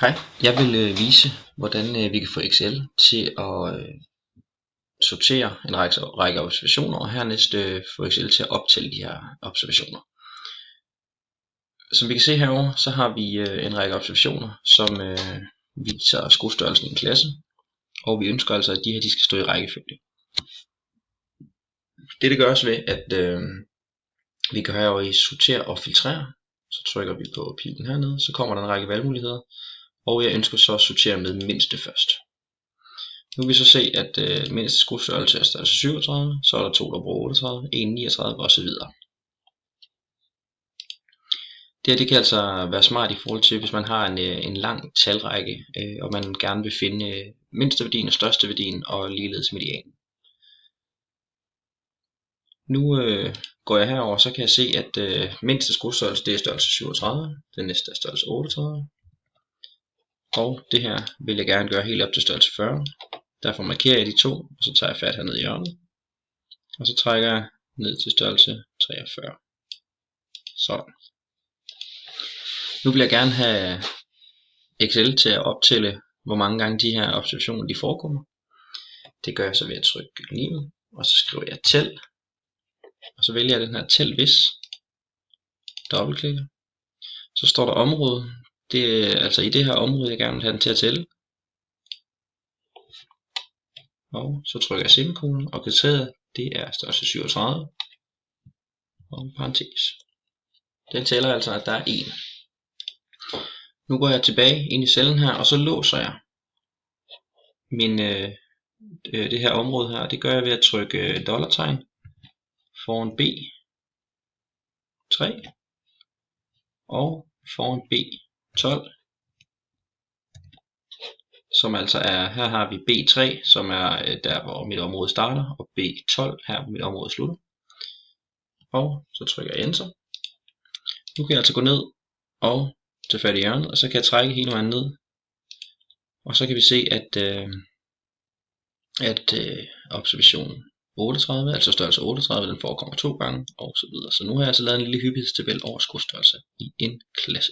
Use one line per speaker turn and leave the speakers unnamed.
Hej, jeg vil vise, hvordan vi kan få Excel til at sortere en række observationer, og hernæst få Excel til at optælle de her observationer. Som vi kan se herovre, så har vi en række observationer, som viser skostørrelsen i en klasse, og vi ønsker altså, at de her skal stå i rækkefølge. Det gøres ved, at vi går herover i sorter og filtrere, så trykker vi på pilen hernede, så kommer der en række valgmuligheder. Og jeg ønsker så at sortere med mindste først. Nu kan vi så se, at mindste skostørrelse er størrelse 37, så er der 2, der bruger 38, 1, 39 osv. Det kan altså være smart i forhold til, hvis man har en lang talrække, og man gerne vil finde mindste værdien og største værdien og ligeledes medianen. Nu går jeg herover, så kan jeg se, at mindste skostørrelse det er størrelse 37, den næste er størrelse 38. Og det her vil jeg gerne gøre helt op til størrelse 40. Derfor markerer jeg de to, og så tager jeg fat hernede i hjørnet. Og så trækker jeg ned til størrelse 43. Sådan. Nu vil jeg gerne have Excel til at optælle, hvor mange gange de her observationer de forekommer. Det gør jeg så ved at trykke livet, og så skriver jeg tæl. Og så vælger jeg den her tæl hvis. Dobbeltklikker. Så står der område. Det er altså i det her område, jeg gerne vil have den til at tælle. Og så trykker jeg semikolon, og kriteriet det er størrelse 37. Og parentes. Den tæller altså, at der er 1. Nu går jeg tilbage ind i cellen her, og så låser jeg det her område her. Det gør jeg ved at trykke dollartegn foran B3 og foran B12, som altså er, her har vi B3, som er der hvor mit område starter, og B12 her hvor mit område slutter. Og så trykker jeg enter. Nu kan jeg altså gå ned og tage fat i hjørnet, og så kan jeg trække hele vejen ned, og så kan vi se at observationen 38, altså størrelse 38, den forekommer 2 gange og så videre. Så nu har jeg altså lavet en lille hyppighedstabel over skostørrelse i en klasse.